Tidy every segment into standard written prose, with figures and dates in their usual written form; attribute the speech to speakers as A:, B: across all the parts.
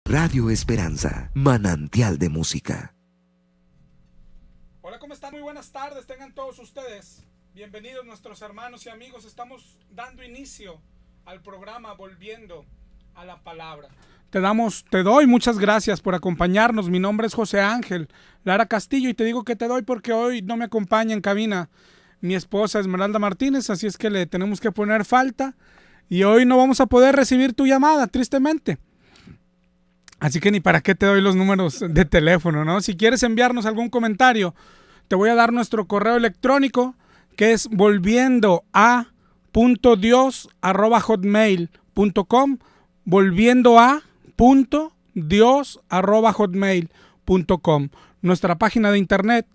A: Radio Esperanza, manantial de música.
B: Hola, ¿cómo están? Muy buenas tardes, tengan todos ustedes. Bienvenidos nuestros hermanos y amigos. Estamos dando inicio al programa Volviendo a la Palabra. Te doy muchas gracias por acompañarnos. Mi nombre es José Ángel Lara Castillo y te digo que te doy porque hoy no me acompaña en cabina mi esposa Esmeralda Martínez, así es que le tenemos que poner falta y hoy no vamos a poder recibir tu llamada, tristemente. Así que ni para qué te doy los números de teléfono, ¿no? Si quieres enviarnos algún comentario, te voy a dar nuestro correo electrónico, que es volviendoa.dios@hotmail.com, volviendoa.dios@hotmail.com. Nuestra página de internet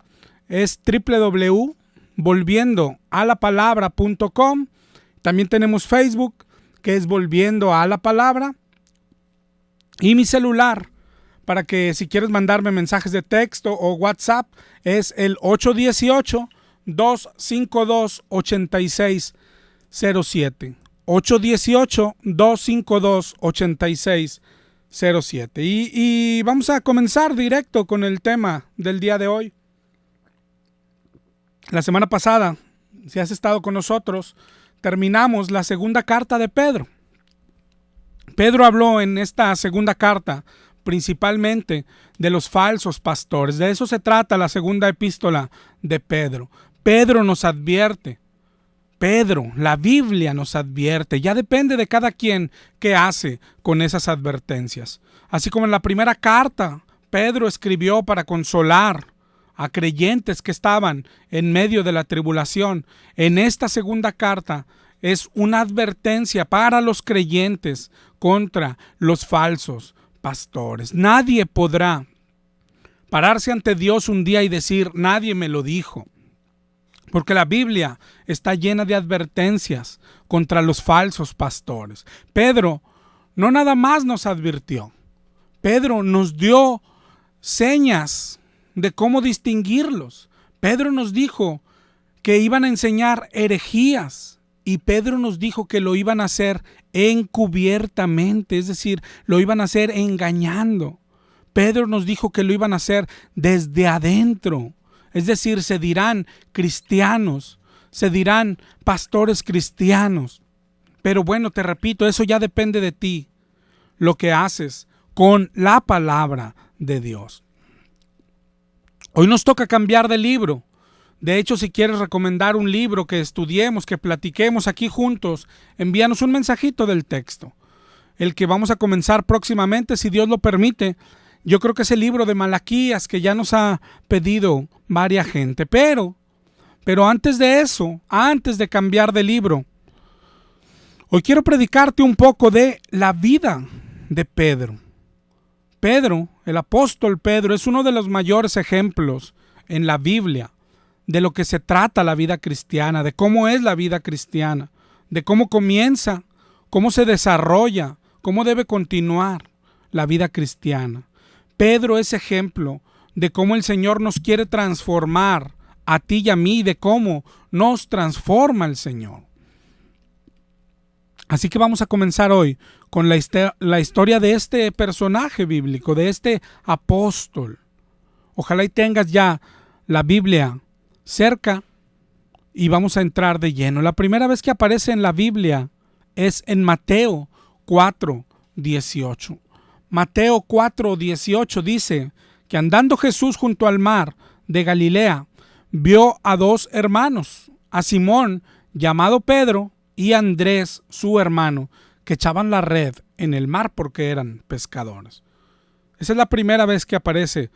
B: es www.volviendoalapalabra.com. También tenemos Facebook, que es Volviendo a la Palabra. Y mi celular, para que si quieres mandarme mensajes de texto o WhatsApp, es el 818-252-8607. 818-252-8607. Y vamos a comenzar directo con el tema del día de hoy. La semana pasada, si has estado con nosotros, terminamos la segunda carta de Pedro. Pedro habló en esta segunda carta principalmente de los falsos pastores. De eso se trata la segunda epístola de Pedro. Pedro nos advierte. La Biblia nos advierte. Ya depende de cada quien qué hace con esas advertencias. Así como en la primera carta, Pedro escribió para consolar a creyentes que estaban en medio de la tribulación. En esta segunda carta es una advertencia para los creyentes contra los falsos pastores. Nadie podrá pararse ante Dios un día y decir, nadie me lo dijo. Porque la Biblia está llena de advertencias contra los falsos pastores. Pedro no nada más nos advirtió. Pedro nos dio señas de cómo distinguirlos. Pedro nos dijo que iban a enseñar herejías. Y Pedro nos dijo que lo iban a hacer encubiertamente, es decir, lo iban a hacer engañando. Pedro nos dijo que lo iban a hacer desde adentro, es decir, se dirán cristianos, se dirán pastores cristianos. Pero bueno, te repito, eso ya depende de ti, lo que haces con la palabra de Dios. Hoy nos toca cambiar de libro. De hecho, si quieres recomendar un libro que estudiemos, que platiquemos aquí juntos, envíanos un mensajito del texto. El que vamos a comenzar próximamente, si Dios lo permite, yo creo que es el libro de Malaquías, que ya nos ha pedido varia gente. Pero antes de eso, antes de cambiar de libro, hoy quiero predicarte un poco de la vida de Pedro. Pedro, el apóstol Pedro, es uno de los mayores ejemplos en la Biblia de lo que se trata la vida cristiana, de cómo es la vida cristiana, de cómo comienza, cómo se desarrolla, cómo debe continuar la vida cristiana. Pedro es ejemplo de cómo el Señor nos quiere transformar a ti y a mí, de cómo nos transforma el Señor. Así que vamos a comenzar hoy con la historia de este personaje bíblico, de este apóstol. Ojalá y tengas ya la Biblia cerca y vamos a entrar de lleno. La primera vez que aparece en la Biblia es en Mateo 4:18. Mateo 4:18 dice que andando Jesús junto al mar de Galilea, vio a dos hermanos, a Simón, llamado Pedro, y a Andrés, su hermano, que echaban la red en el mar porque eran pescadores. Esa es la primera vez que aparece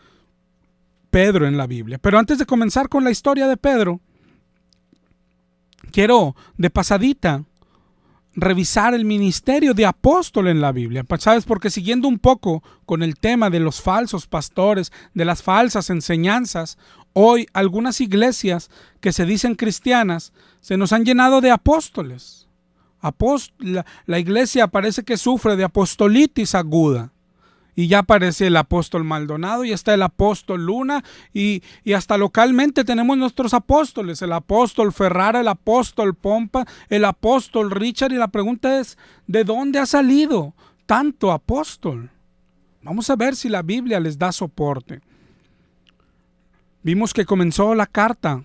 B: Pedro en la Biblia. Pero antes de comenzar con la historia de Pedro, quiero de pasadita revisar el ministerio de apóstol en la Biblia. ¿Sabes? Porque siguiendo un poco con el tema de los falsos pastores, de las falsas enseñanzas, hoy algunas iglesias que se dicen cristianas se nos han llenado de apóstoles. La iglesia parece que sufre de apostolitis aguda. Y ya aparece el apóstol Maldonado y está el apóstol Luna y hasta localmente tenemos nuestros apóstoles, el apóstol Ferrara, el apóstol Pompa, el apóstol Richard, y la pregunta es, ¿de dónde ha salido tanto apóstol? Vamos a ver si la Biblia les da soporte. Vimos que comenzó la carta,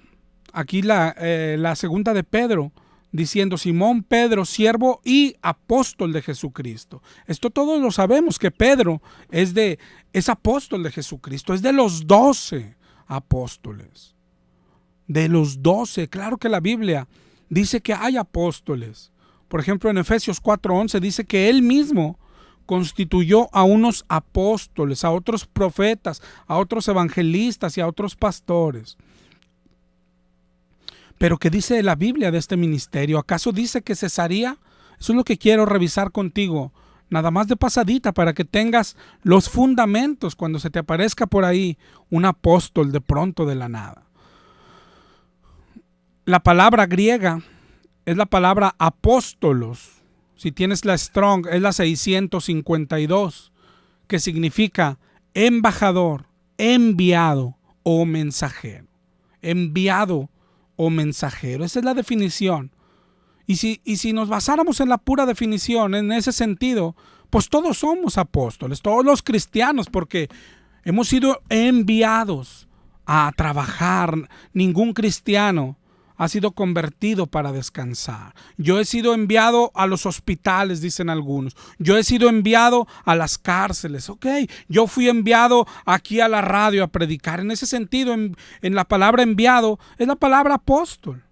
B: aquí la segunda de Pedro, diciendo: Simón Pedro, siervo y apóstol de Jesucristo. Esto todos lo sabemos, que Pedro es apóstol de Jesucristo, es de los 12 apóstoles. De los 12, claro que la Biblia dice que hay apóstoles. Por ejemplo, en Efesios 4:11 dice que él mismo constituyó a unos apóstoles, a otros profetas, a otros evangelistas y a otros pastores. Pero ¿qué dice la Biblia de este ministerio? ¿Acaso dice que cesaría? Eso es lo que quiero revisar contigo, nada más de pasadita, para que tengas los fundamentos cuando se te aparezca por ahí un apóstol de pronto de la nada. La palabra griega es la palabra apóstolos. Si tienes la Strong, es la 652, que significa embajador, enviado o mensajero. Enviado o mensajero. Esa es la definición. Y si nos basáramos en la pura definición, en ese sentido, pues todos somos apóstoles, todos los cristianos, porque hemos sido enviados a trabajar. Ningún cristiano ha sido convertido para descansar. Yo he sido enviado a los hospitales, dicen algunos. Yo he sido enviado a las cárceles. Ok, yo fui enviado aquí a la radio a predicar. En ese sentido, en la palabra enviado, es la palabra apóstol.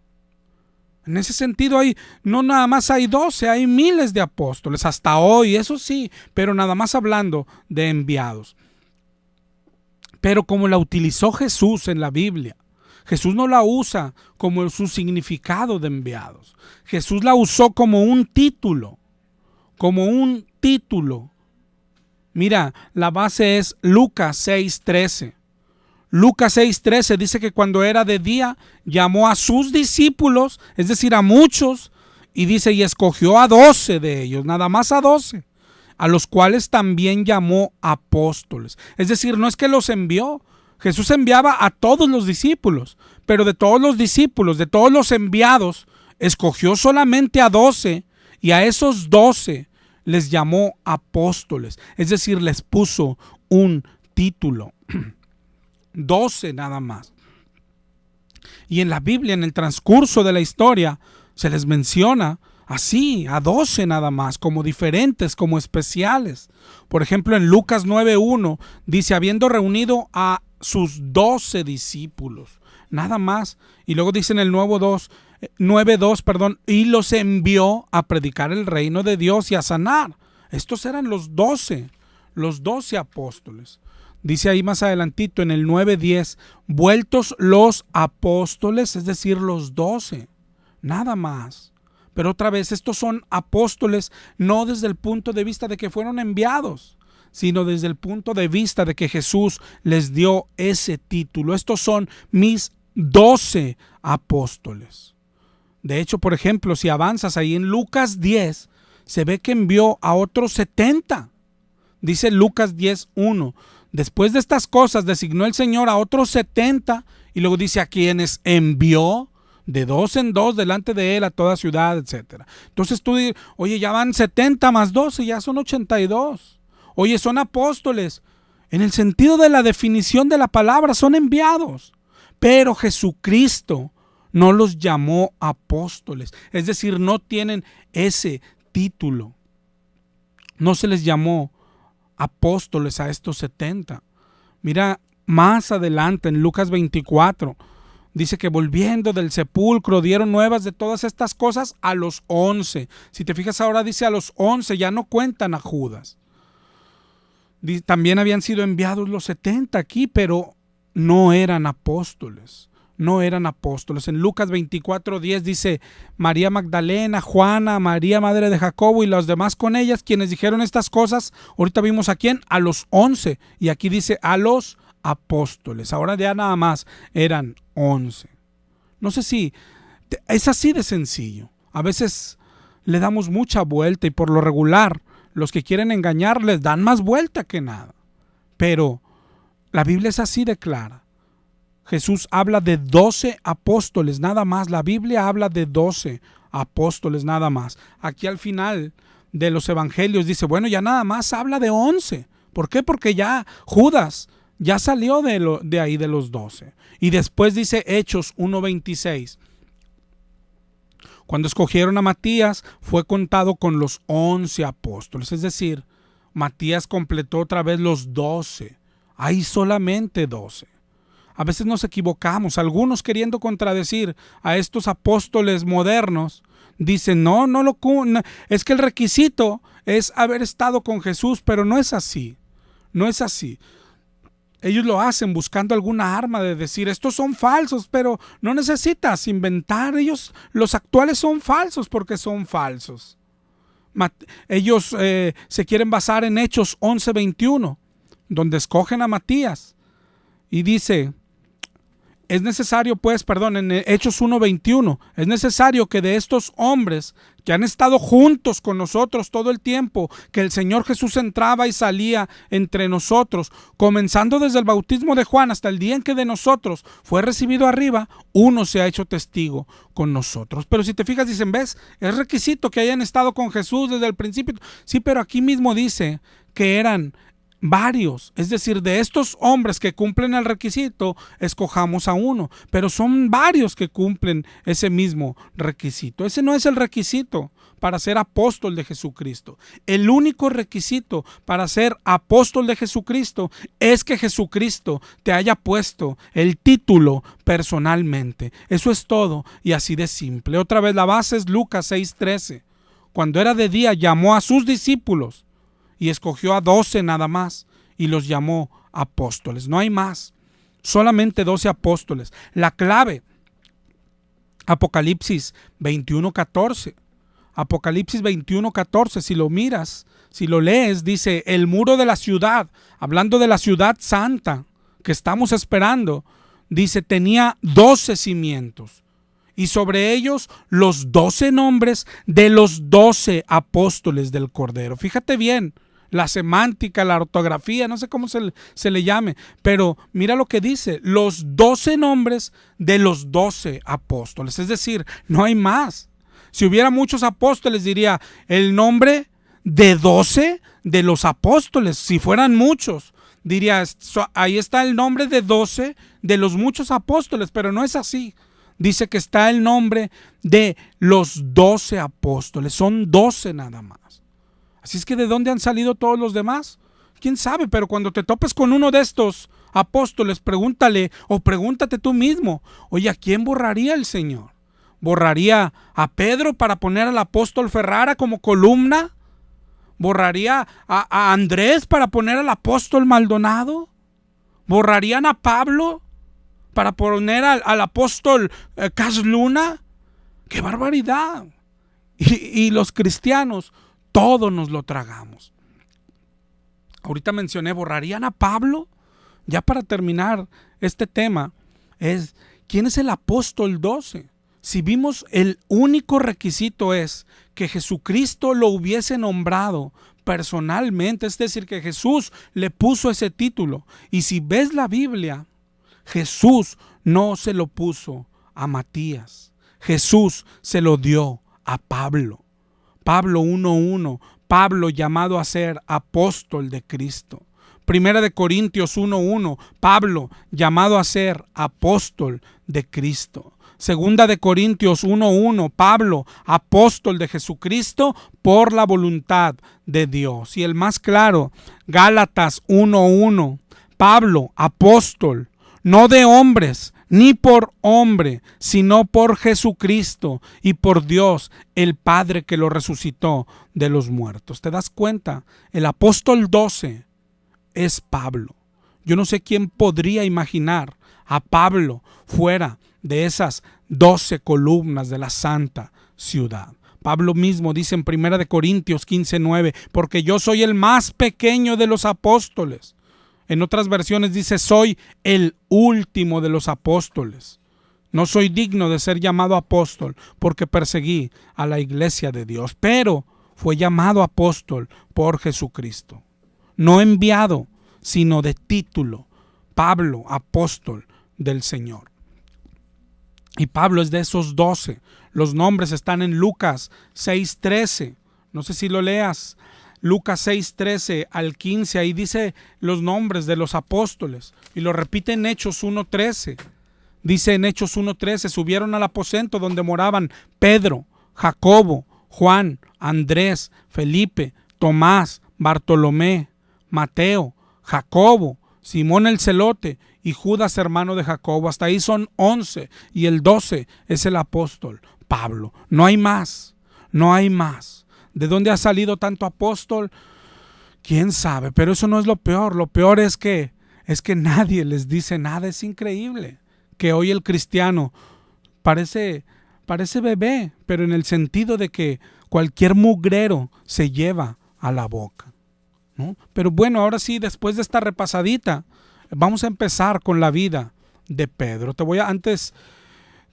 B: En ese sentido, no nada más hay 12, hay miles de apóstoles, hasta hoy, eso sí, pero nada más hablando de enviados. Pero como la utilizó Jesús en la Biblia, Jesús no la usa como su significado de enviados. Jesús la usó como un título. Como un título. Mira, la base es Lucas 6:13. Lucas 6:13 dice que cuando era de día llamó a sus discípulos, es decir, a muchos, y dice, y escogió a 12 de ellos, nada más a 12, a los cuales también llamó apóstoles. Es decir, no es que los envió. Jesús enviaba a todos los discípulos, pero de todos los discípulos, de todos los enviados, escogió solamente a 12 y a esos 12 les llamó apóstoles, es decir, les puso un título. 12 nada más. Y en la Biblia, en el transcurso de la historia, se les menciona así, a 12 nada más, como diferentes, como especiales. Por ejemplo, en Lucas 9:1 dice, habiendo reunido a sus 12 discípulos, nada más. Y luego dice en el 9:2, y los envió a predicar el reino de Dios y a sanar. Estos eran los 12 apóstoles. Dice ahí más adelantito en el 9:10, vueltos los apóstoles, es decir, los 12, nada más. Pero otra vez, estos son apóstoles no desde el punto de vista de que fueron enviados, sino desde el punto de vista de que Jesús les dio ese título. Estos son mis 12 apóstoles. De hecho, por ejemplo, si avanzas ahí en Lucas 10, se ve que envió a otros 70. Dice Lucas 10:1. Después de estas cosas designó el Señor a otros 70 y luego dice a quienes envió de 2 en 2 delante de él a toda ciudad, etc. Entonces tú dices, oye, ya van 70 más 12, ya son 82. Oye, son apóstoles. En el sentido de la definición de la palabra, son enviados. Pero Jesucristo no los llamó apóstoles. Es decir, no tienen ese título. No se les llamó apóstoles a estos 70. Mira, más adelante en Lucas 24, dice que volviendo del sepulcro dieron nuevas de todas estas cosas a los 11. Si te fijas ahora dice a los 11, ya no cuentan a Judas. También habían sido enviados los 70 aquí, pero no eran apóstoles. No eran apóstoles. En Lucas 24:10 dice María Magdalena, Juana, María madre de Jacobo y los demás con ellas, quienes dijeron estas cosas. Ahorita vimos a quién, a los 11. Y aquí dice a los apóstoles. Ahora ya nada más eran 11. No sé si es así de sencillo. A veces le damos mucha vuelta y por lo regular los que quieren engañar les dan más vuelta que nada. Pero la Biblia es así de clara. Jesús habla de 12 apóstoles nada más. La Biblia habla de 12 apóstoles nada más. Aquí al final de los evangelios dice, bueno, ya nada más habla de 11. ¿Por qué? Porque ya Judas ya salió de ahí de los 12. Y después dice Hechos 1:26. Cuando escogieron a Matías, fue contado con los 11 apóstoles. Es decir, Matías completó otra vez los 12. Hay solamente 12. A veces nos equivocamos. Algunos, queriendo contradecir a estos apóstoles modernos, dicen, no, es que el requisito es haber estado con Jesús, pero no es así. No es así. Ellos lo hacen buscando alguna arma de decir, estos son falsos, pero no necesitas inventar. Ellos, los actuales, son falsos porque son falsos. Ellos se quieren basar en Hechos 11:21, donde escogen a Matías. Y dice, es necesario en Hechos 1:21, es necesario que de estos hombres que han estado juntos con nosotros todo el tiempo, que el Señor Jesús entraba y salía entre nosotros, comenzando desde el bautismo de Juan hasta el día en que de nosotros fue recibido arriba, uno se ha hecho testigo con nosotros. Pero si te fijas, dicen, ¿ves? Es requisito que hayan estado con Jesús desde el principio. Sí, pero aquí mismo dice que eran varios, es decir, de estos hombres que cumplen el requisito, escojamos a uno, pero son varios que cumplen ese mismo requisito. Ese no es el requisito para ser apóstol de Jesucristo. El único requisito para ser apóstol de Jesucristo es que Jesucristo te haya puesto el título personalmente. Eso es todo, y así de simple. Otra vez la base es Lucas 6:13. Cuando era de día, llamó a sus discípulos y escogió a 12 nada más y los llamó apóstoles. No hay más, solamente 12 apóstoles. La clave, Apocalipsis 21:14. Apocalipsis 21:14, si lo miras, si lo lees, dice, el muro de la ciudad, hablando de la ciudad santa que estamos esperando, dice, tenía 12 cimientos. Y sobre ellos los 12 nombres de los 12 apóstoles del Cordero. Fíjate bien, la semántica, la ortografía, no sé cómo se le llame, pero mira lo que dice, los 12 nombres de los 12 apóstoles. Es decir, no hay más. Si hubiera muchos apóstoles, diría el nombre de 12 de los apóstoles. Si fueran muchos, diría, ahí está el nombre de 12 de los muchos apóstoles, pero no es así. Dice que está el nombre de los 12 apóstoles, son 12 nada más. Así es que ¿de dónde han salido todos los demás? ¿Quién sabe? Pero cuando te topes con uno de estos apóstoles, pregúntale o pregúntate tú mismo, oye, ¿a quién borraría el Señor? ¿Borraría a Pedro para poner al apóstol Ferrara como columna? ¿Borraría a Andrés para poner al apóstol Maldonado? ¿Borrarían a Pablo para poner al apóstol Casluna? ¡Qué barbaridad! Y los cristianos, todo nos lo tragamos. Ahorita mencioné, ¿borrarían a Pablo? Ya para terminar este tema, ¿quién es el apóstol 12? Si vimos, el único requisito es que Jesucristo lo hubiese nombrado personalmente, es decir, que Jesús le puso ese título. Y si ves la Biblia, Jesús no se lo puso a Matías, Jesús se lo dio a Pablo. Pablo 1:1, Pablo llamado a ser apóstol de Cristo. Primera de Corintios 1:1, Pablo llamado a ser apóstol de Cristo. Segunda de Corintios 1:1, Pablo, apóstol de Jesucristo por la voluntad de Dios. Y el más claro, Gálatas 1:1, Pablo, apóstol, no de hombres, ni por hombre, sino por Jesucristo y por Dios, el Padre que lo resucitó de los muertos. ¿Te das cuenta? El apóstol 12 es Pablo. Yo no sé quién podría imaginar a Pablo fuera de esas 12 columnas de la santa ciudad. Pablo mismo dice en 1 Corintios 15:9, porque yo soy el más pequeño de los apóstoles. En otras versiones dice, soy el último de los apóstoles. No soy digno de ser llamado apóstol porque perseguí a la iglesia de Dios, pero fue llamado apóstol por Jesucristo. No enviado, sino de título. Pablo, apóstol del Señor. Y Pablo es de esos 12. Los nombres están en Lucas 6:13. No sé si lo leas. Lucas 6:13 al 15, ahí dice los nombres de los apóstoles y lo repite en Hechos 1:13. Dice en Hechos 1:13, subieron al aposento donde moraban Pedro, Jacobo, Juan, Andrés, Felipe, Tomás, Bartolomé, Mateo, Jacobo, Simón el celote y Judas hermano de Jacobo. Hasta ahí son 11 y el 12 es el apóstol Pablo. No hay más, no hay más. ¿De dónde ha salido tanto apóstol? ¿Quién sabe? Pero eso no es lo peor. Lo peor es que nadie les dice nada. Es increíble que hoy el cristiano parece bebé, pero en el sentido de que cualquier mugrero se lleva a la boca, ¿no? Pero bueno, ahora sí, después de esta repasadita, vamos a empezar con la vida de Pedro. Antes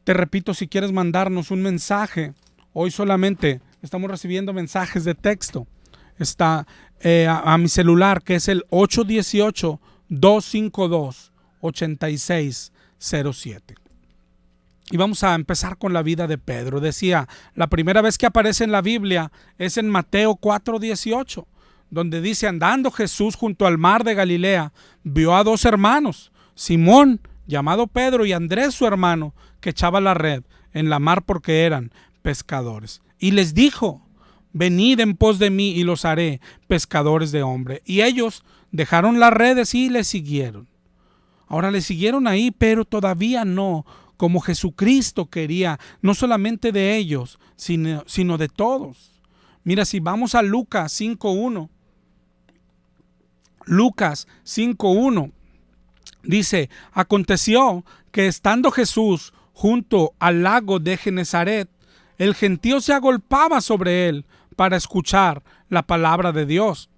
B: te repito, si quieres mandarnos un mensaje, hoy solamente estamos recibiendo mensajes de texto. Está a mi celular, que es el 818-252-8607. Y vamos a empezar con la vida de Pedro. Decía, la primera vez que aparece en la Biblia es en Mateo 4:18, donde dice, andando Jesús junto al mar de Galilea, vio a dos hermanos, Simón, llamado Pedro, y Andrés su hermano, que echaba la red en la mar porque eran pescadores. Y les dijo, venid en pos de mí y los haré pescadores de hombre. Y ellos dejaron las redes y le siguieron. Ahora le siguieron ahí, pero todavía no como Jesucristo quería, no solamente de ellos, sino de todos. Mira, si vamos a Lucas 5:1, Lucas 5:1 dice, aconteció que estando Jesús junto al lago de Genezaret, el gentío se agolpaba sobre él para escuchar la palabra de Dios.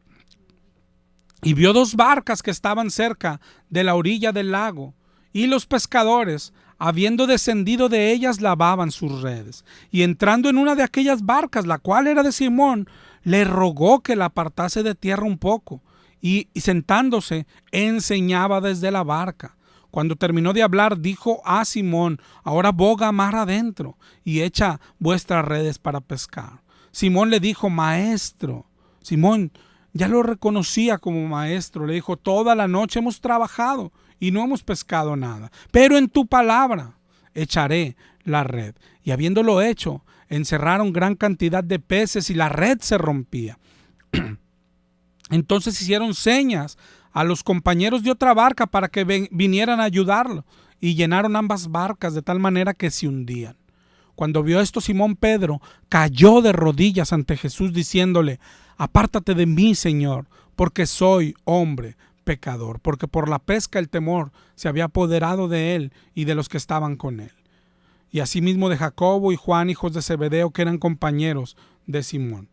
B: Y vio dos barcas que estaban cerca de la orilla del lago, y los pescadores, habiendo descendido de ellas, lavaban sus redes. Y entrando en una de aquellas barcas, la cual era de Simón, le rogó que la apartase de tierra un poco, y sentándose, enseñaba desde la barca. Cuando terminó de hablar, dijo a Simón, ahora boga mar adentro, y echa vuestras redes para pescar. Simón le dijo, maestro. Simón ya lo reconocía como maestro. Le dijo, toda la noche hemos trabajado y no hemos pescado nada, pero en tu palabra echaré la red. Y habiéndolo hecho, encerraron gran cantidad de peces y la red se rompía. Entonces hicieron señas a los compañeros de otra barca para que vinieran a ayudarlo, y llenaron ambas barcas de tal manera que se hundían. Cuando vio esto, Simón Pedro cayó de rodillas ante Jesús diciéndole, apártate de mí, Señor, porque soy hombre pecador, porque por la pesca el temor se había apoderado de él y de los que estaban con él. Y asimismo de Jacobo y Juan, hijos de Zebedeo, que eran compañeros de Simón.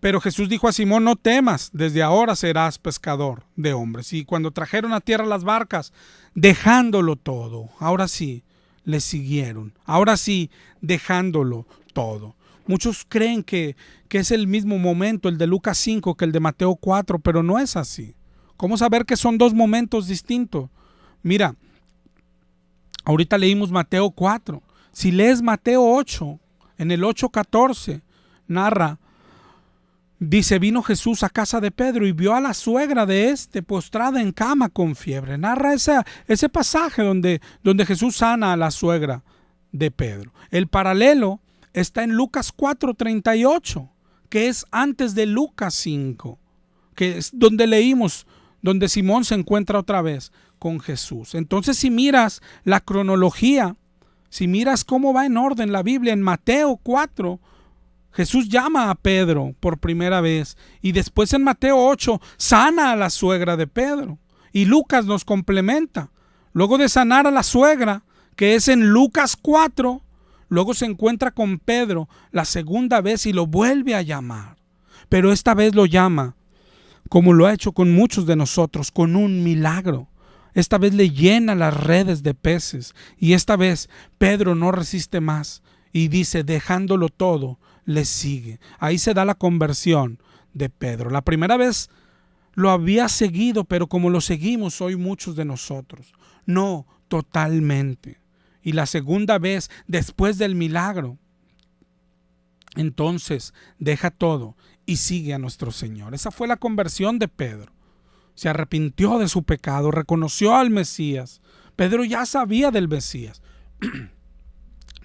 B: Pero Jesús dijo a Simón, no temas, desde ahora serás pescador de hombres. Y cuando trajeron a tierra las barcas, dejándolo todo, ahora sí, le siguieron. Ahora sí, dejándolo todo. Muchos creen que es el mismo momento, el de Lucas 5, que el de Mateo 4, pero no es así. ¿Cómo saber que son dos momentos distintos? Mira, ahorita leímos Mateo 4. Si lees Mateo 8, en el 8:14, narra, dice, vino Jesús a casa de Pedro y vio a la suegra de este postrada en cama con fiebre. Narra ese pasaje donde Jesús sana a la suegra de Pedro. El paralelo está en Lucas 4:38, que es antes de Lucas 5, que es donde leímos, donde Simón se encuentra otra vez con Jesús. Entonces, si miras la cronología, si miras cómo va en orden la Biblia, en Mateo 4, Jesús llama a Pedro por primera vez, y después en Mateo 8 sana a la suegra de Pedro, y Lucas nos complementa. Luego de sanar a la suegra, que es en Lucas 4, luego se encuentra con Pedro la segunda vez y lo vuelve a llamar, pero esta vez lo llama, como lo ha hecho con muchos de nosotros, con un milagro. Esta vez le llena las redes de peces, y esta vez Pedro no resiste más y dice, dejándolo todo, le sigue. Ahí se da la conversión de Pedro. La primera vez lo había seguido, pero como lo seguimos hoy muchos de nosotros, no totalmente. Y la segunda vez, después del milagro, entonces deja todo y sigue a nuestro Señor. Esa fue la conversión de Pedro. Se arrepintió de su pecado, reconoció al Mesías. Pedro ya sabía del Mesías.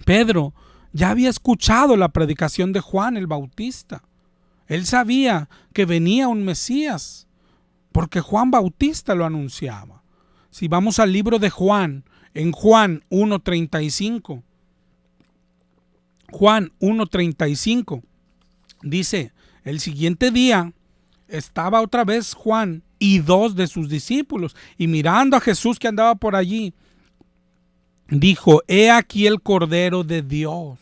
B: Pedro ya había escuchado la predicación de Juan el Bautista. Él sabía que venía un Mesías, porque Juan Bautista lo anunciaba. Si vamos al libro de Juan, en Juan 1:35, Juan 1:35, dice, el siguiente día estaba otra vez Juan y 2 de sus discípulos, y mirando a Jesús que andaba por allí, dijo, he aquí el Cordero de Dios.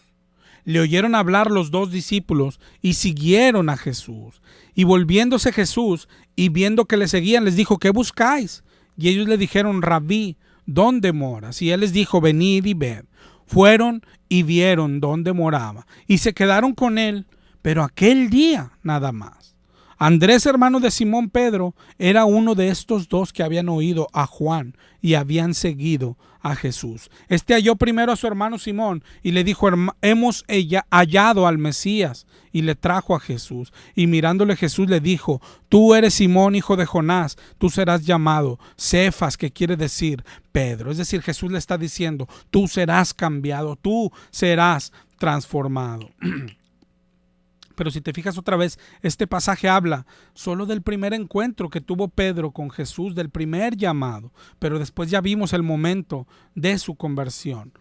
B: Le oyeron hablar los 2 discípulos y siguieron a Jesús. Y volviéndose Jesús y viendo que le seguían, les dijo, ¿qué buscáis? Y ellos le dijeron, Rabí, ¿dónde moras? Y él les dijo, venid y ved. Fueron y vieron dónde moraba y se quedaron con él, pero aquel día nada más. Andrés, hermano de Simón Pedro, era uno de estos 2 que habían oído a Juan y habían seguido a Jesús. Este halló primero a su hermano Simón y le dijo, hemos hallado al Mesías, y le trajo a Jesús. Y mirándole Jesús le dijo, tú eres Simón, hijo de Jonás, tú serás llamado Cefas, que quiere decir Pedro. Es decir, Jesús le está diciendo, tú serás cambiado, tú serás transformado. Pero si te fijas otra vez, este pasaje habla solo del primer encuentro que tuvo Pedro con Jesús, del primer llamado. Pero después ya vimos el momento de su conversión.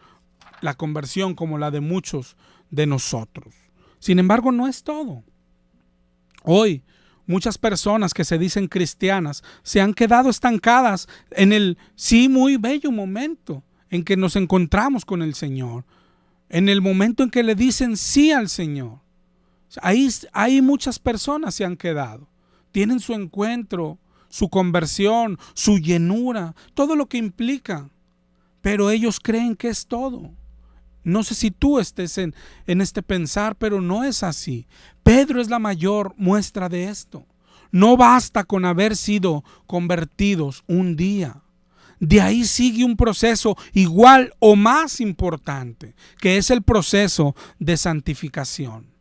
B: La conversión como la de muchos de nosotros. Sin embargo, no es todo. Hoy, muchas personas que se dicen cristianas se han quedado estancadas en el sí muy bello momento en que nos encontramos con el Señor. En el momento en que le dicen sí al Señor. Ahí muchas personas se han quedado. Tienen su encuentro, su conversión, su llenura, todo lo que implica. Pero ellos creen que es todo. No sé si tú estés en este pensar, pero no es así. Pedro es la mayor muestra de esto. No basta con haber sido convertidos un día. De ahí sigue un proceso igual o más importante, que es el proceso de santificación.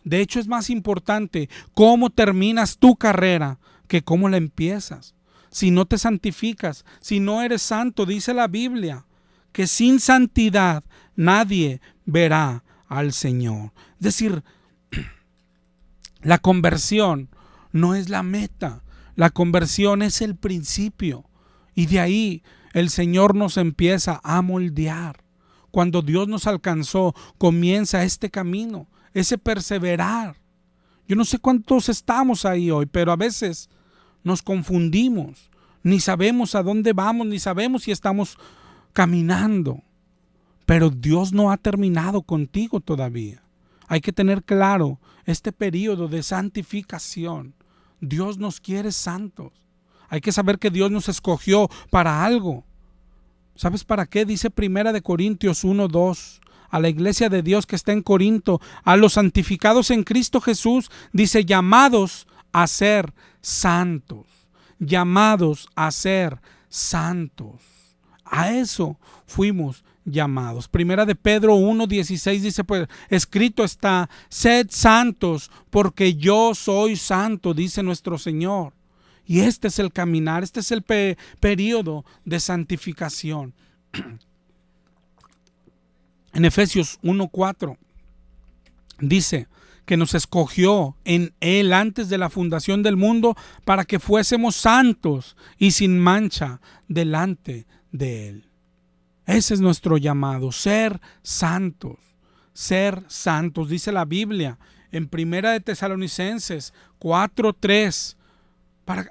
B: De hecho, es más importante cómo terminas tu carrera que cómo la empiezas. Si no te santificas, si no eres santo, dice la Biblia, que sin santidad nadie verá al Señor. Es decir, la conversión no es la meta, la conversión es el principio. Y de ahí el Señor nos empieza a moldear. Cuando Dios nos alcanzó, comienza este camino. Ese perseverar. Yo no sé cuántos estamos ahí hoy, pero a veces nos confundimos. Ni sabemos a dónde vamos, ni sabemos si estamos caminando. Pero Dios no ha terminado contigo todavía. Hay que tener claro este periodo de santificación. Dios nos quiere santos. Hay que saber que Dios nos escogió para algo. ¿Sabes para qué? Dice 1 Corintios 1:2. A la iglesia de Dios que está en Corinto, a los santificados en Cristo Jesús, dice, llamados a ser santos, llamados a ser santos. A eso fuimos llamados. 1 Pedro 1:16 dice, pues escrito está, sed santos porque yo soy santo, dice nuestro Señor. Y este es el caminar, este es el periodo de santificación. En Efesios 1:4 dice que nos escogió en Él antes de la fundación del mundo para que fuésemos santos y sin mancha delante de Él. Ese es nuestro llamado, ser santos, dice la Biblia en 1 Tesalonicenses 4:3.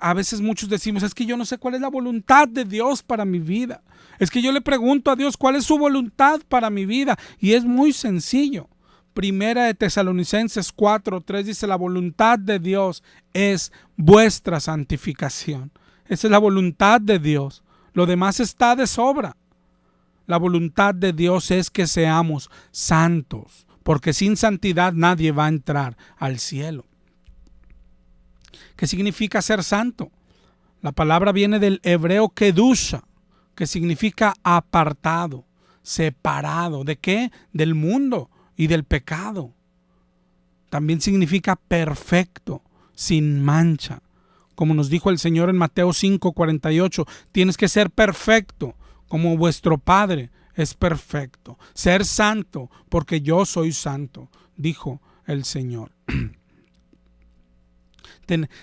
B: A veces muchos decimos, es que yo no sé cuál es la voluntad de Dios para mi vida. Es que yo le pregunto a Dios cuál es su voluntad para mi vida. Y es muy sencillo. 1 Tesalonicenses 4:3 dice, la voluntad de Dios es vuestra santificación. Esa es la voluntad de Dios. Lo demás está de sobra. La voluntad de Dios es que seamos santos, porque sin santidad nadie va a entrar al cielo. ¿Qué significa ser santo? La palabra viene del hebreo kedusha, que significa apartado, separado. ¿De qué? Del mundo y del pecado. también significa perfecto, sin mancha. Como nos dijo el Señor en Mateo 5:48, tienes que ser perfecto como vuestro Padre es perfecto. Ser santo porque yo soy santo, dijo el Señor.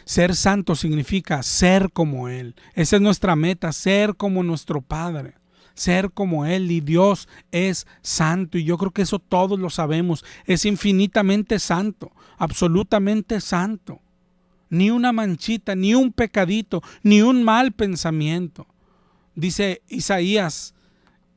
B: Ser santo significa ser como Él. Esa es nuestra meta, ser como nuestro Padre, ser como Él. Y Dios es santo, y yo creo que eso todos lo sabemos. Es infinitamente santo, absolutamente santo. Ni una manchita, ni un pecadito, ni un mal pensamiento. Dice Isaías,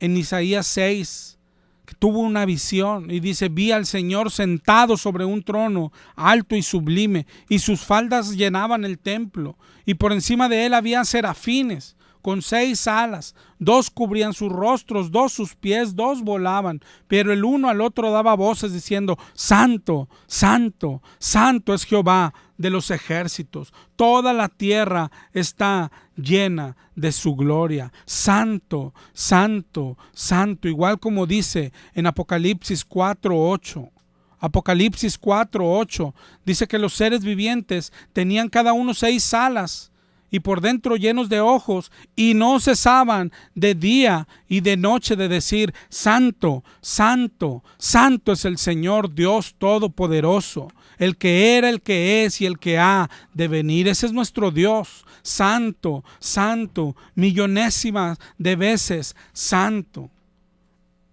B: en Isaías 6, que tuvo una visión y dice: vi al Señor sentado sobre un trono alto y sublime, y sus faldas llenaban el templo, y por encima de él había serafines con 6 alas, 2 cubrían sus rostros, 2 sus pies, 2 volaban, pero el uno al otro daba voces diciendo: Santo, Santo, Santo es Jehová de los ejércitos, toda la tierra está llena de su gloria. Santo, Santo, Santo, igual como dice en Apocalipsis 4:8. Apocalipsis 4:8 dice que los seres vivientes tenían cada uno 6 alas, y por dentro llenos de ojos, y no cesaban de día y de noche de decir: Santo, Santo, Santo es el Señor Dios Todopoderoso, el que era, el que es y el que ha de venir. Ese es nuestro Dios, santo, santo, millonésimas de veces santo.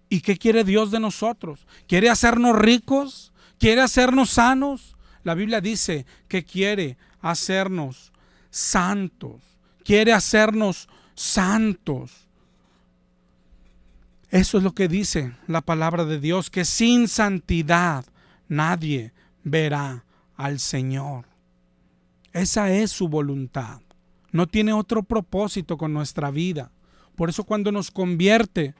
B: ¿Y qué quiere Dios de nosotros? ¿Quiere hacernos ricos? ¿Quiere hacernos sanos? La Biblia dice que quiere hacernos santos, quiere hacernos santos. Eso es lo que dice la palabra de Dios, que sin santidad nadie verá al Señor. Esa es su voluntad. No tiene otro propósito con nuestra vida. Por eso cuando nos convierte,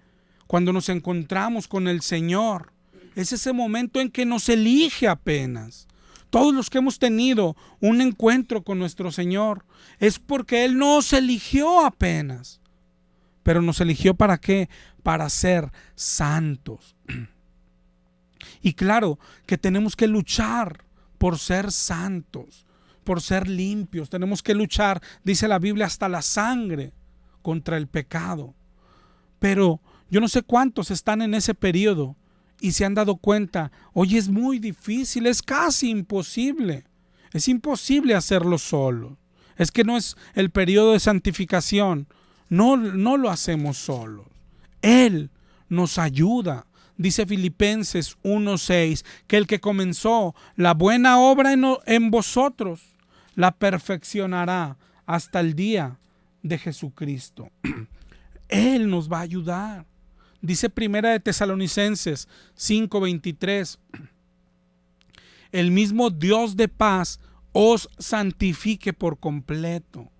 B: cuando nos encontramos con el Señor, es ese momento en que nos elige apenas. Todos los que hemos tenido un encuentro con nuestro Señor es porque Él nos eligió apenas. Pero nos eligió ¿para qué? Para ser santos. Y claro que tenemos que luchar por ser santos, por ser limpios. Tenemos que luchar, dice la Biblia, hasta la sangre contra el pecado. Pero yo no sé cuántos están en ese periodo y se han dado cuenta: oye, es muy difícil, es casi imposible. Es imposible hacerlo solo. Es que no es el periodo de santificación. No lo hacemos solos. Él nos ayuda. Dice Filipenses 1:6 que el que comenzó la buena obra en vosotros la perfeccionará hasta el día de Jesucristo. Él nos va a ayudar. Dice Primera de Tesalonicenses 5:23, el mismo Dios de paz os santifique por completo.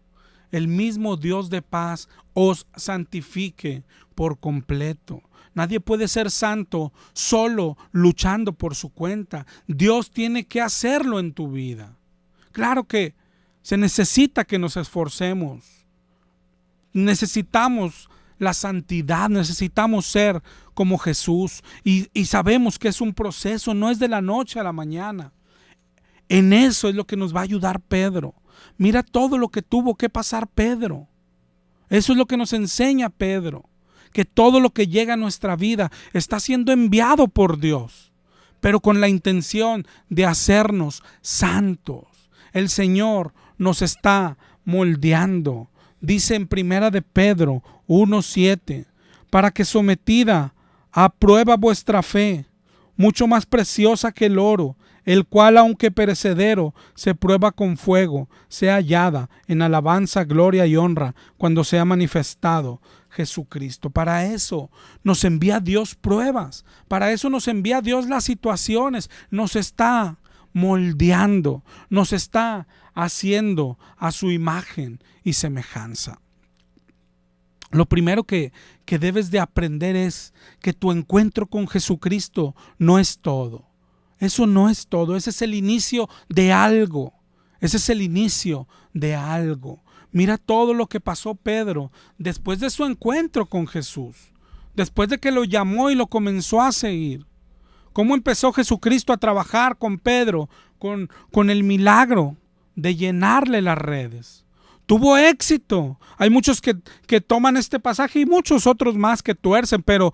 B: El mismo Dios de paz os santifique por completo. Nadie puede ser santo solo luchando por su cuenta. Dios tiene que hacerlo en tu vida. Claro que se necesita que nos esforcemos. Necesitamos la santidad, necesitamos ser como Jesús, y sabemos que es un proceso, no es de la noche a la mañana. En eso es lo que nos va a ayudar Pedro. Mira todo lo que tuvo que pasar Pedro. Eso es lo que nos enseña Pedro, que todo lo que llega a nuestra vida está siendo enviado por Dios, pero con la intención de hacernos santos. El Señor nos está moldeando. Dice en Primera de Pedro 1:7, para que sometida a prueba vuestra fe, mucho más preciosa que el oro, el cual aunque perecedero se prueba con fuego, sea hallada en alabanza, gloria y honra cuando sea manifestado Jesucristo. Para eso nos envía Dios pruebas, para eso nos envía Dios las situaciones, nos está moldeando, nos está haciendo a su imagen y semejanza. Lo primero que debes de aprender es que tu encuentro con Jesucristo no es todo. Eso no es todo, ese es el inicio de algo. Ese es el inicio de algo. Mira todo lo que pasó Pedro después de su encuentro con Jesús, después de que lo llamó y lo comenzó a seguir. ¿Cómo empezó Jesucristo a trabajar con Pedro? Con el milagro de llenarle las redes. Tuvo éxito. Hay muchos que toman este pasaje y muchos otros más que tuercen, pero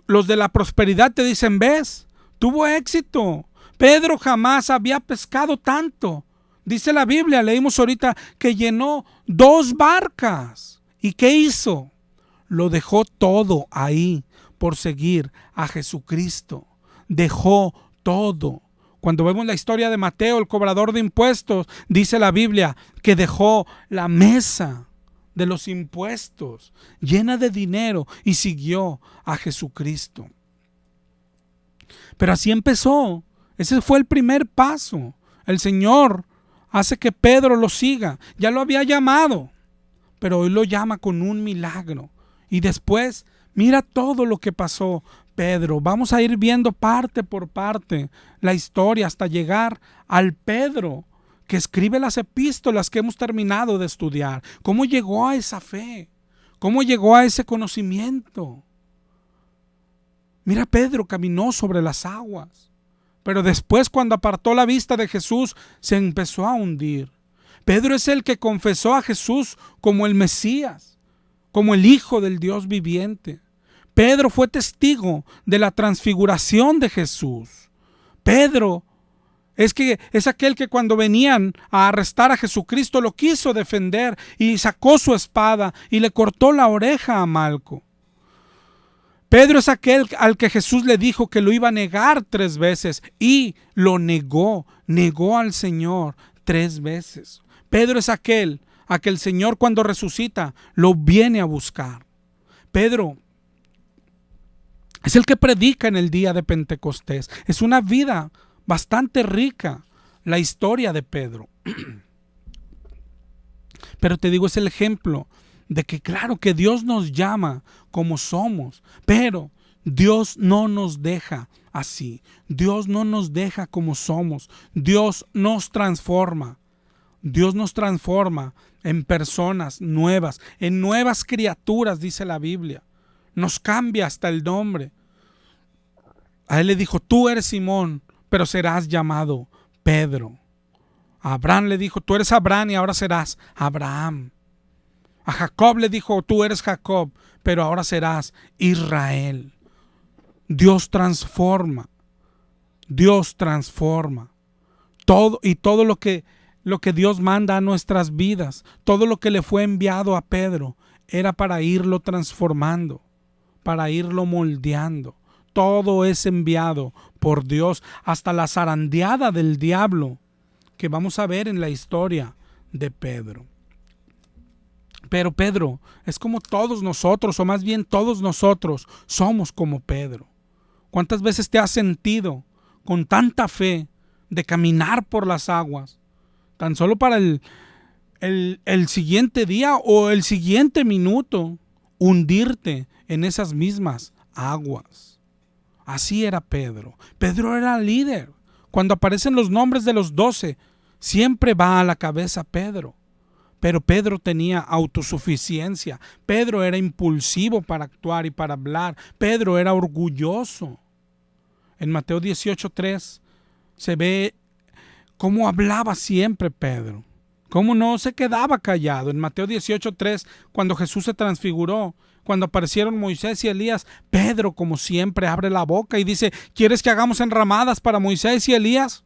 B: los de la prosperidad te dicen, ¿ves? Tuvo éxito. Pedro jamás había pescado tanto. Dice la Biblia, leímos ahorita, que llenó 2 barcas. ¿Y qué hizo? Lo dejó todo ahí por seguir a Jesucristo. Dejó todo. Cuando vemos la historia de Mateo, el cobrador de impuestos, dice la Biblia que dejó la mesa de los impuestos llena de dinero y siguió a Jesucristo. Pero así empezó. Ese fue el primer paso. El Señor hace que Pedro lo siga. Ya lo había llamado, pero hoy lo llama con un milagro. Y después, mira todo lo que pasó Pedro. Vamos a ir viendo parte por parte la historia hasta llegar al Pedro que escribe las epístolas que hemos terminado de estudiar. ¿Cómo llegó a esa fe? ¿Cómo llegó a ese conocimiento? Mira, Pedro caminó sobre las aguas, pero después, cuando apartó la vista de Jesús, se empezó a hundir. Pedro es el que confesó a Jesús como el Mesías, como el Hijo del Dios viviente. Pedro fue testigo de la transfiguración de Jesús. Pedro es aquel que cuando venían a arrestar a Jesucristo lo quiso defender y sacó su espada y le cortó la oreja a Malco. Pedro es aquel al que Jesús le dijo que lo iba a negar 3 veces y lo negó al Señor 3 veces. Pedro es aquel a que el Señor cuando resucita lo viene a buscar. Pedro es el que predica en el día de Pentecostés. Es una vida bastante rica la historia de Pedro. Pero te digo, es el ejemplo de que claro que Dios nos llama como somos, pero Dios no nos deja así. Dios no nos deja como somos. Dios nos transforma. Dios nos transforma en personas nuevas, en nuevas criaturas, dice la Biblia. Nos cambia hasta el nombre. A él le dijo, tú eres Simón, pero serás llamado Pedro. A Abraham le dijo, tú eres Abraham y ahora serás Abraham. A Jacob le dijo, tú eres Jacob, pero ahora serás Israel. Dios transforma. Dios transforma. Todo lo que Dios manda a nuestras vidas, todo lo que le fue enviado a Pedro, era para irlo transformando, para irlo moldeando. Todo es enviado por Dios, hasta la zarandeada del diablo que vamos a ver en la historia de Pedro. Pero Pedro es como todos nosotros, o más bien todos nosotros somos como Pedro. ¿Cuántas veces te has sentido con tanta fe de caminar por las aguas, tan solo para el siguiente día o el siguiente minuto hundirte en esas mismas aguas? Así era Pedro. Pedro era líder. Cuando aparecen los nombres de los 12, siempre va a la cabeza Pedro. Pero Pedro tenía autosuficiencia. Pedro era impulsivo para actuar y para hablar. Pedro era orgulloso. En Mateo 18:3 se ve cómo hablaba siempre Pedro. Cómo no se quedaba callado. En Mateo 18:3, cuando Jesús se transfiguró, cuando aparecieron Moisés y Elías, Pedro, como siempre, abre la boca y dice, ¿quieres que hagamos enramadas para Moisés y Elías?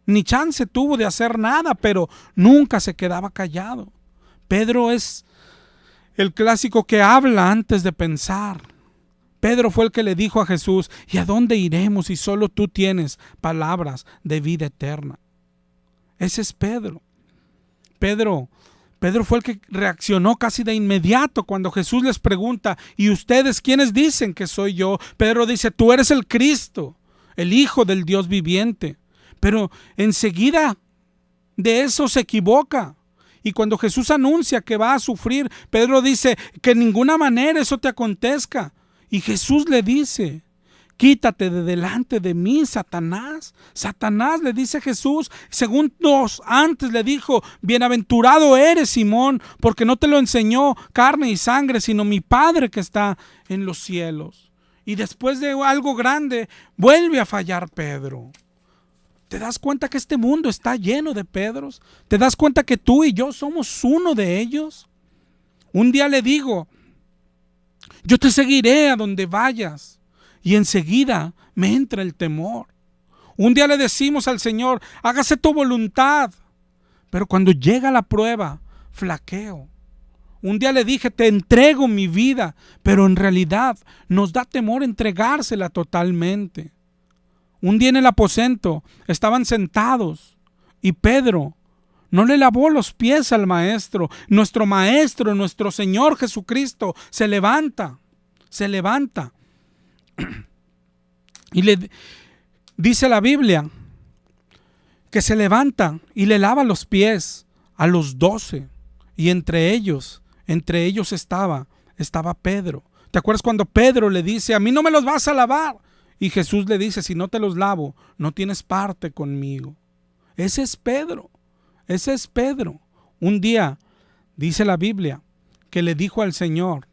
B: Ni chance tuvo de hacer nada, pero nunca se quedaba callado. Pedro es el clásico que habla antes de pensar. Pedro fue el que le dijo a Jesús, ¿y a dónde iremos si solo tú tienes palabras de vida eterna? Ese es Pedro. Pedro fue el que reaccionó casi de inmediato cuando Jesús les pregunta, ¿y ustedes quiénes dicen que soy yo? Pedro dice, tú eres el Cristo, el Hijo del Dios viviente. Pero enseguida de eso se equivoca. Y cuando Jesús anuncia que va a sufrir, Pedro dice que en ninguna manera eso te acontezca. Y Jesús le dice, quítate de delante de mí, Satanás. Satanás, le dice Jesús, segundos antes le dijo, bienaventurado eres, Simón, porque no te lo enseñó carne y sangre, sino mi Padre que está en los cielos. Y después de algo grande, vuelve a fallar Pedro. ¿Te das cuenta que este mundo está lleno de Pedros? ¿Te das cuenta que tú y yo somos uno de ellos? Un día le digo, yo te seguiré a donde vayas. Y enseguida me entra el temor. Un día le decimos al Señor, hágase tu voluntad. Pero cuando llega la prueba, flaqueo. Un día le dije, te entrego mi vida, pero en realidad nos da temor entregársela totalmente. Un día en el aposento estaban sentados y Pedro no le lavó los pies al maestro. Nuestro maestro, nuestro Señor Jesucristo, se levanta. Y le dice la Biblia que se levanta y le lava los pies a los 12. Y entre ellos estaba Pedro. ¿Te acuerdas cuando Pedro le dice, a mí no me los vas a lavar? Y Jesús le dice, si no te los lavo, no tienes parte conmigo. Ese es Pedro. Un día, dice la Biblia, que le dijo al Señor,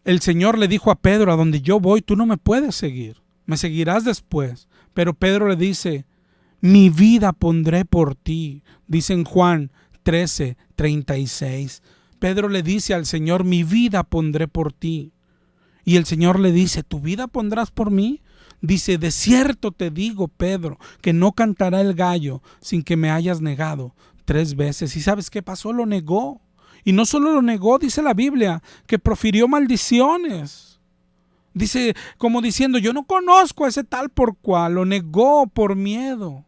B: el Señor le dijo a Pedro, a donde yo voy, tú no me puedes seguir, me seguirás después. Pero Pedro le dice, mi vida pondré por ti, dice en Juan 13:36. Pedro le dice al Señor, mi vida pondré por ti. Y el Señor le dice, ¿tu vida pondrás por mí? Dice, de cierto te digo, Pedro, que no cantará el gallo sin que me hayas negado 3 veces. ¿Y sabes qué pasó? Lo negó. Y no solo lo negó, dice la Biblia, que profirió maldiciones. Dice, como diciendo, yo no conozco a ese tal por cual. Lo negó por miedo.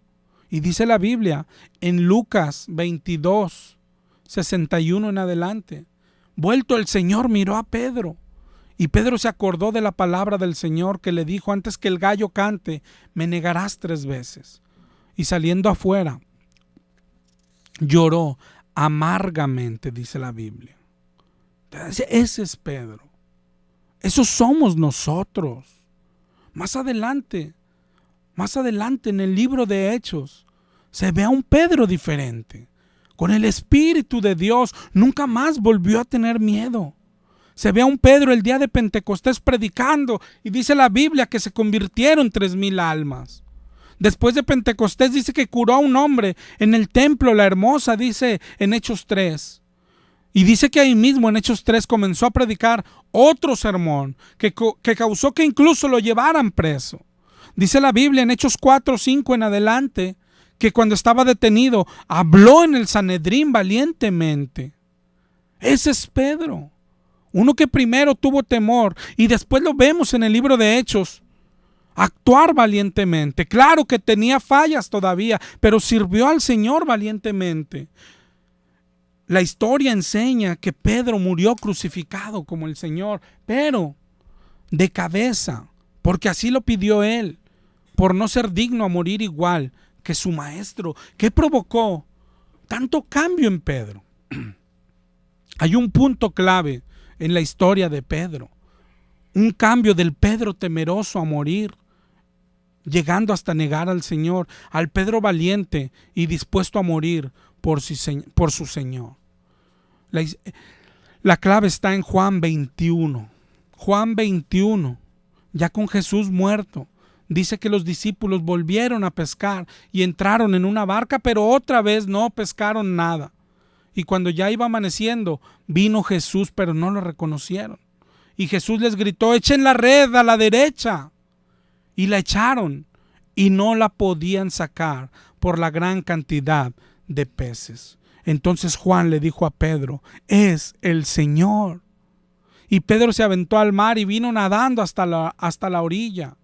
B: Y dice la Biblia, en Lucas 22:61 en adelante, vuelto el Señor miró a Pedro. Y Pedro se acordó de la palabra del Señor que le dijo, antes que el gallo cante, me negarás 3 veces. Y saliendo afuera, lloró amargamente, dice la Biblia. Ese es Pedro. Esos somos nosotros. Más adelante en el libro de Hechos, se ve a un Pedro diferente. Con el Espíritu de Dios, nunca más volvió a tener miedo. Se ve a un Pedro el día de Pentecostés predicando y dice la Biblia que se convirtieron 3,000 almas. Después de Pentecostés dice que curó a un hombre en el templo, la hermosa, dice en Hechos 3. Y dice que ahí mismo en Hechos 3 comenzó a predicar otro sermón que causó que incluso lo llevaran preso. Dice la Biblia en Hechos 4:5 en adelante que cuando estaba detenido habló en el Sanedrín valientemente. Ese es Pedro. Uno que primero tuvo temor y después lo vemos en el libro de Hechos actuar valientemente. Claro que tenía fallas todavía, pero sirvió al Señor valientemente. La historia enseña que Pedro murió crucificado como el Señor, pero de cabeza, porque así lo pidió él, por no ser digno a morir igual que su maestro. ¿Qué provocó tanto cambio en Pedro? Hay un punto clave en la historia de Pedro, un cambio del Pedro temeroso a morir, llegando hasta negar al Señor, al Pedro valiente y dispuesto a morir por su Señor. La clave está en Juan 21. Juan 21, ya con Jesús muerto, dice que los discípulos volvieron a pescar y entraron en una barca, pero otra vez no pescaron nada. Y cuando ya iba amaneciendo, vino Jesús, pero no lo reconocieron. Y Jesús les gritó, echen la red a la derecha. Y la echaron y no la podían sacar por la gran cantidad de peces. Entonces Juan le dijo a Pedro, es el Señor. Y Pedro se aventó al mar y vino nadando hasta la orilla.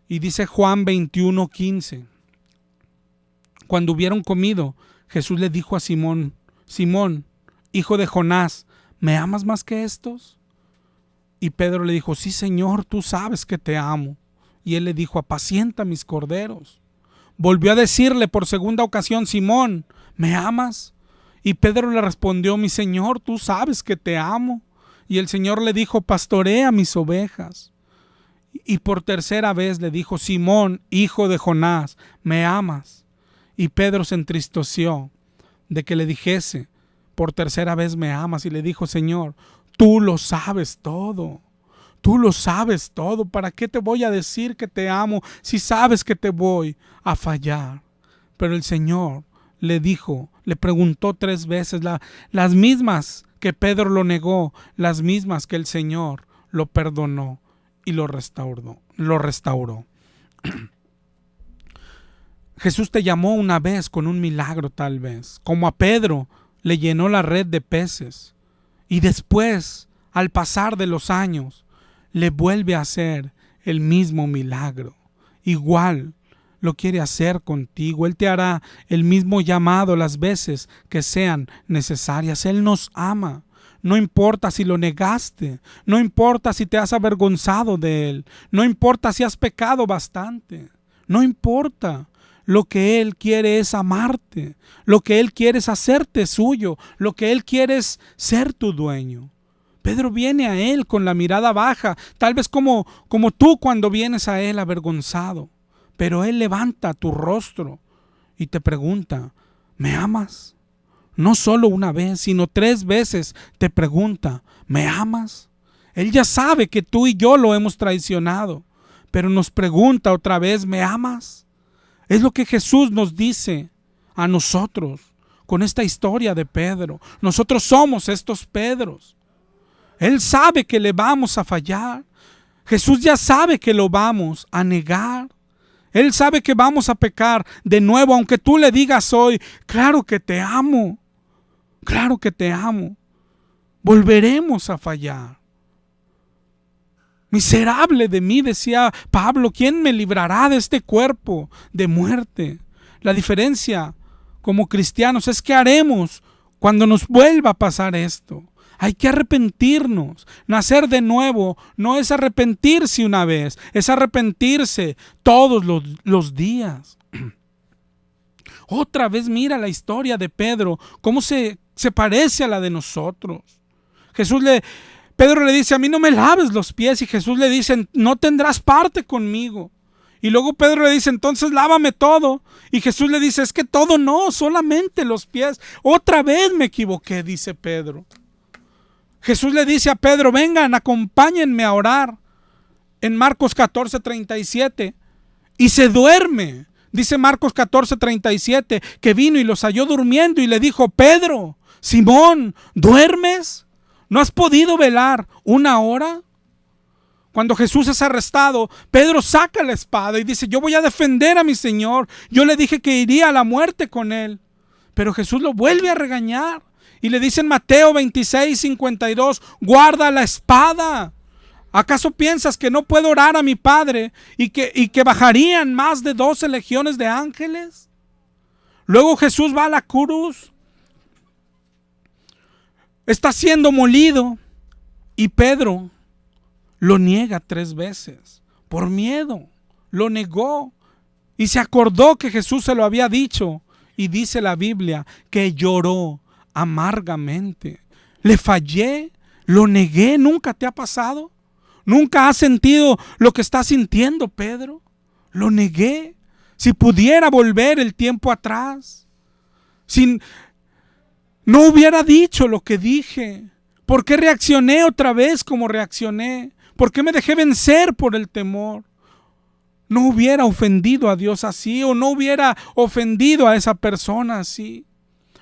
B: Y dice Juan 21:15, cuando hubieron comido, Jesús le dijo a Simón, Simón, hijo de Jonás, ¿me amas más que estos? Y Pedro le dijo, sí, Señor, tú sabes que te amo. Y él le dijo, apacienta mis corderos. Volvió a decirle por segunda ocasión, Simón, ¿me amas? Y Pedro le respondió, mi Señor, tú sabes que te amo. Y el Señor le dijo, pastorea mis ovejas. Y por tercera vez le dijo, Simón, hijo de Jonás, ¿me amas? Y Pedro se entristeció de que le dijese por tercera vez, ¿me amas? Y le dijo, Señor, tú lo sabes todo. Tú lo sabes todo. ¿Para qué te voy a decir que te amo si sabes que te voy a fallar? Pero el Señor le dijo, le preguntó 3 veces, las mismas que Pedro lo negó, las mismas que el Señor lo perdonó y lo restauró. Jesús te llamó una vez con un milagro, tal vez, como a Pedro le llenó la red de peces, y después, al pasar de los años, le vuelve a hacer el mismo milagro. Igual lo quiere hacer contigo. Él te hará el mismo llamado las veces que sean necesarias. Él nos ama. No importa si lo negaste, no importa si te has avergonzado de Él, no importa si has pecado bastante, no importa. Lo que Él quiere es amarte, lo que Él quiere es hacerte suyo, lo que Él quiere es ser tu dueño. Pedro viene a Él con la mirada baja, tal vez como tú cuando vienes a Él avergonzado, pero Él levanta tu rostro y te pregunta, ¿me amas? No solo una vez, sino 3 veces te pregunta, ¿me amas? Él ya sabe que tú y yo lo hemos traicionado, pero nos pregunta otra vez, ¿me amas? Es lo que Jesús nos dice a nosotros con esta historia de Pedro. Nosotros somos estos Pedros. Él sabe que le vamos a fallar. Jesús ya sabe que lo vamos a negar. Él sabe que vamos a pecar de nuevo, aunque tú le digas hoy, claro que te amo, claro que te amo. Volveremos a fallar. Miserable de mí, decía Pablo, ¿quién me librará de este cuerpo de muerte? La diferencia como cristianos es qué haremos cuando nos vuelva a pasar esto. Hay que arrepentirnos. Nacer de nuevo no es arrepentirse una vez, es arrepentirse todos los días. Otra vez mira la historia de Pedro, cómo se parece a la de nosotros. Pedro le dice, a mí no me laves los pies, y Jesús le dice, no tendrás parte conmigo. Y luego Pedro le dice, entonces lávame todo. Y Jesús le dice, es que todo no, solamente los pies. Otra vez me equivoqué, dice Pedro. Jesús le dice a Pedro, vengan, acompáñenme a orar. En Marcos 14:37. Y se duerme. Dice Marcos 14:37 que vino y los halló durmiendo y le dijo, Pedro, Simón, ¿duermes? ¿No has podido velar 1 hora? Cuando Jesús es arrestado, Pedro saca la espada y dice, yo voy a defender a mi Señor. Yo le dije que iría a la muerte con Él. Pero Jesús lo vuelve a regañar. Y le dice en Mateo 26:52, guarda la espada. ¿Acaso piensas que no puedo orar a mi Padre y que bajarían más de 12 legiones de ángeles? Luego Jesús va a la cruz. Está siendo molido y Pedro lo niega 3 veces. Por miedo, lo negó y se acordó que Jesús se lo había dicho. Y dice la Biblia que lloró amargamente. Le fallé, lo negué. ¿Nunca te ha pasado? ¿Nunca has sentido lo que estás sintiendo, Pedro? Lo negué. Si pudiera volver el tiempo atrás, no hubiera dicho lo que dije. ¿Por qué reaccioné otra vez como reaccioné? ¿Por qué me dejé vencer por el temor? No hubiera ofendido a Dios así, o no hubiera ofendido a esa persona así.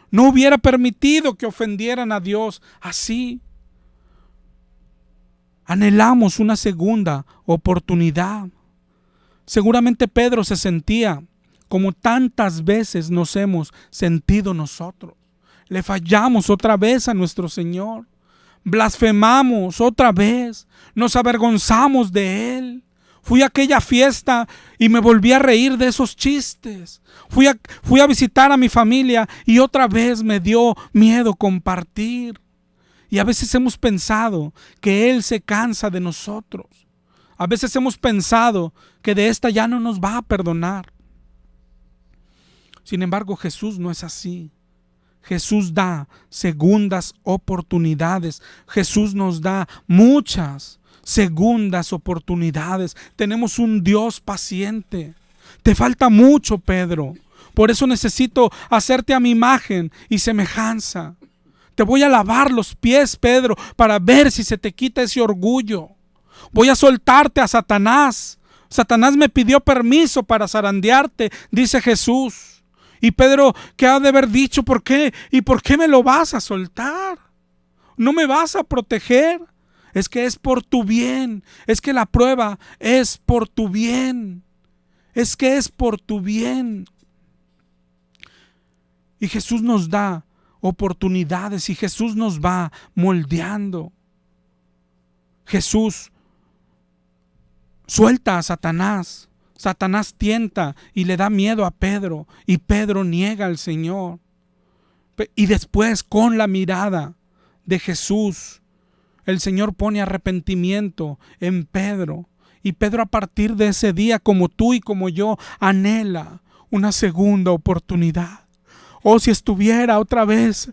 B: No hubiera permitido que ofendieran a Dios así. Anhelamos una segunda oportunidad. Seguramente Pedro se sentía como tantas veces nos hemos sentido nosotros. Le fallamos otra vez a nuestro Señor. Blasfemamos otra vez. Nos avergonzamos de Él. Fui a aquella fiesta y me volví a reír de esos chistes. Fui a visitar a mi familia y otra vez me dio miedo compartir. Y a veces hemos pensado que Él se cansa de nosotros. A veces hemos pensado que de esta ya no nos va a perdonar. Sin embargo, Jesús no es así. Jesús da segundas oportunidades. Jesús nos da muchas segundas oportunidades. Tenemos un Dios paciente. Te falta mucho, Pedro. Por eso necesito hacerte a mi imagen y semejanza. Te voy a lavar los pies, Pedro, para ver si se te quita ese orgullo. Voy a soltarte a Satanás. Satanás me pidió permiso para zarandearte, dice Jesús. Y Pedro, ¿qué ha de haber dicho? ¿Por qué? ¿Y por qué me lo vas a soltar? ¿No me vas a proteger? Es que es por tu bien. Es que la prueba es por tu bien. Es que es por tu bien. Y Jesús nos da oportunidades y Jesús nos va moldeando. Jesús suelta a Satanás. Satanás tienta y le da miedo a Pedro y Pedro niega al Señor. Y después, con la mirada de Jesús, el Señor pone arrepentimiento en Pedro. Y Pedro, a partir de ese día, como tú y como yo, anhela una segunda oportunidad. Oh, si estuviera otra vez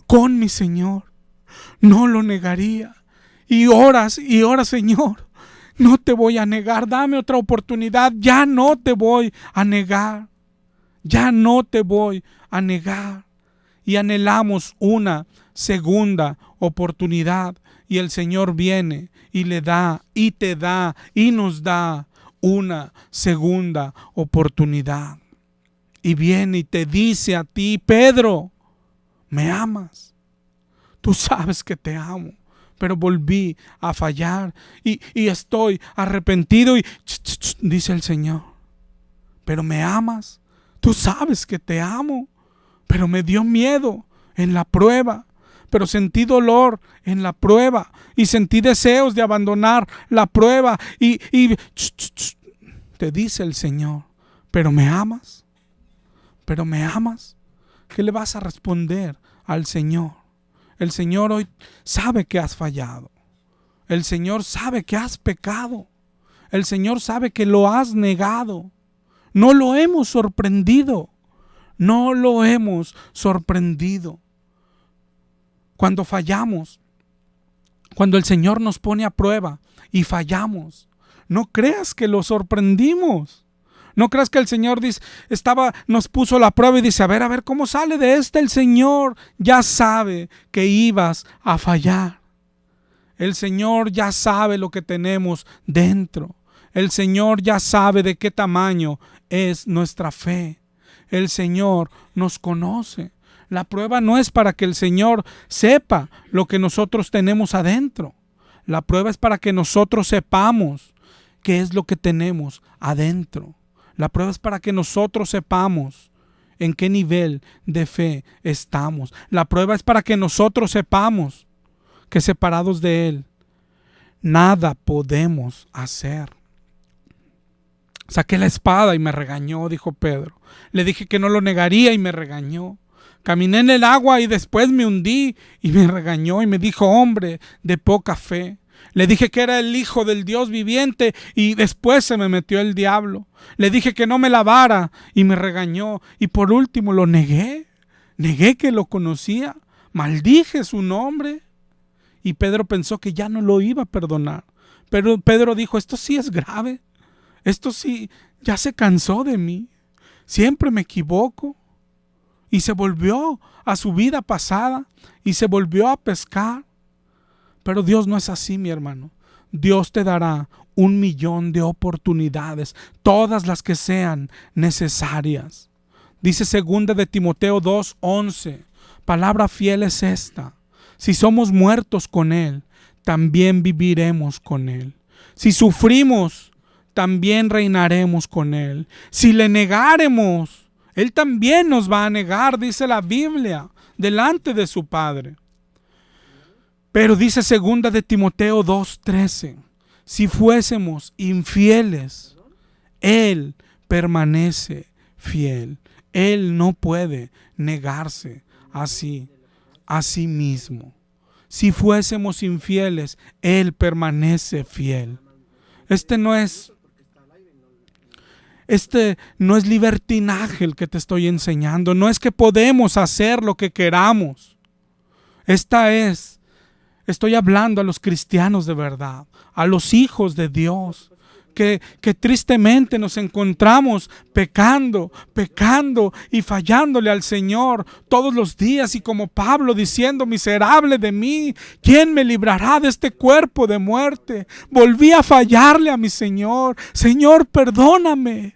B: con mi Señor, no lo negaría. Y oras, Señor, no te voy a negar, dame otra oportunidad, ya no te voy a negar, ya no te voy a negar. Y anhelamos una segunda oportunidad y el Señor viene y le da y te da y nos da una segunda oportunidad. Y viene y te dice a ti: Pedro, ¿me amas? Tú sabes que te amo, pero volví a fallar y estoy arrepentido y dice el Señor: pero ¿me amas? Tú sabes que te amo, pero me dio miedo en la prueba, pero sentí dolor en la prueba y sentí deseos de abandonar la prueba y te dice el Señor: pero ¿me amas? ¿Pero me amas? ¿Qué le vas a responder al Señor? El Señor hoy sabe que has fallado. El Señor sabe que has pecado. El Señor sabe que lo has negado. No lo hemos sorprendido. No lo hemos sorprendido. Cuando fallamos, cuando el Señor nos pone a prueba y fallamos, no creas que lo sorprendimos. No creas que el Señor nos puso la prueba y dice: a ver, ¿cómo sale de esta? El Señor ya sabe que ibas a fallar. El Señor ya sabe lo que tenemos dentro. El Señor ya sabe de qué tamaño es nuestra fe. El Señor nos conoce. La prueba no es para que el Señor sepa lo que nosotros tenemos adentro. La prueba es para que nosotros sepamos qué es lo que tenemos adentro. La prueba es para que nosotros sepamos en qué nivel de fe estamos. La prueba es para que nosotros sepamos que separados de Él nada podemos hacer. Saqué la espada y me regañó, dijo Pedro. Le dije que no lo negaría y me regañó. Caminé en el agua y después me hundí y me regañó y me dijo: hombre de poca fe. Le dije que era el Hijo del Dios viviente y después se me metió el diablo. Le dije que no me lavara y me regañó. Y por último lo negué. Negué que lo conocía. Maldije su nombre. Y Pedro pensó que ya no lo iba a perdonar. Pero Pedro dijo: esto sí es grave. Esto sí, ya se cansó de mí. Siempre me equivoco. Y se volvió a su vida pasada y se volvió a pescar. Pero Dios no es así, mi hermano. Dios te dará 1,000,000 de oportunidades, todas las que sean necesarias. Dice 2 de Timoteo 2:11, palabra fiel es esta: si somos muertos con Él, también viviremos con Él. Si sufrimos, también reinaremos con Él. Si le negáremos, Él también nos va a negar, dice la Biblia, delante de su Padre. Pero dice 2 de Timoteo 2:13, si fuésemos infieles, Él permanece fiel. Él no puede negarse a sí mismo. Si fuésemos infieles, Él permanece fiel. Este no es libertinaje el que te estoy enseñando. No es que podemos hacer lo que queramos. Estoy hablando a los cristianos de verdad, a los hijos de Dios, que tristemente nos encontramos pecando y fallándole al Señor todos los días, y como Pablo diciendo: miserable de mí, ¿quién me librará de este cuerpo de muerte? Volví a fallarle a mi Señor. Señor, perdóname,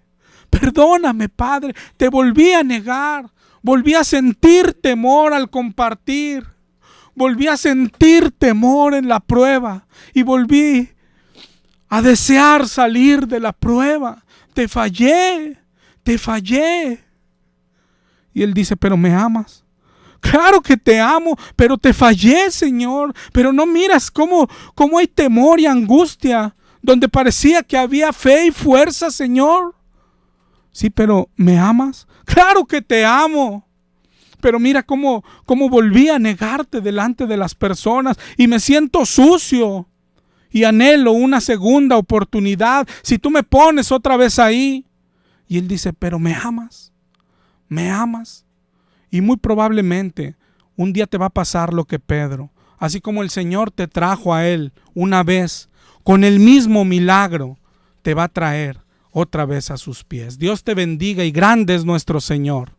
B: Padre. Te volví a negar, volví a sentir temor al compartir, volví a sentir temor en la prueba y volví a desear salir de la prueba. Te fallé. Y él dice: pero me amas. Claro que te amo, pero te fallé, Señor. Pero no miras cómo hay temor y angustia donde parecía que había fe y fuerza, Señor. Sí, pero ¿me amas? Claro que te amo. Pero mira cómo volví a negarte delante de las personas y me siento sucio. Y anhelo una segunda oportunidad si tú me pones otra vez ahí. Y él dice: pero me amas. Y muy probablemente un día te va a pasar lo que Pedro. Así como el Señor te trajo a él una vez, con el mismo milagro, te va a traer otra vez a sus pies. Dios te bendiga y grande es nuestro Señor.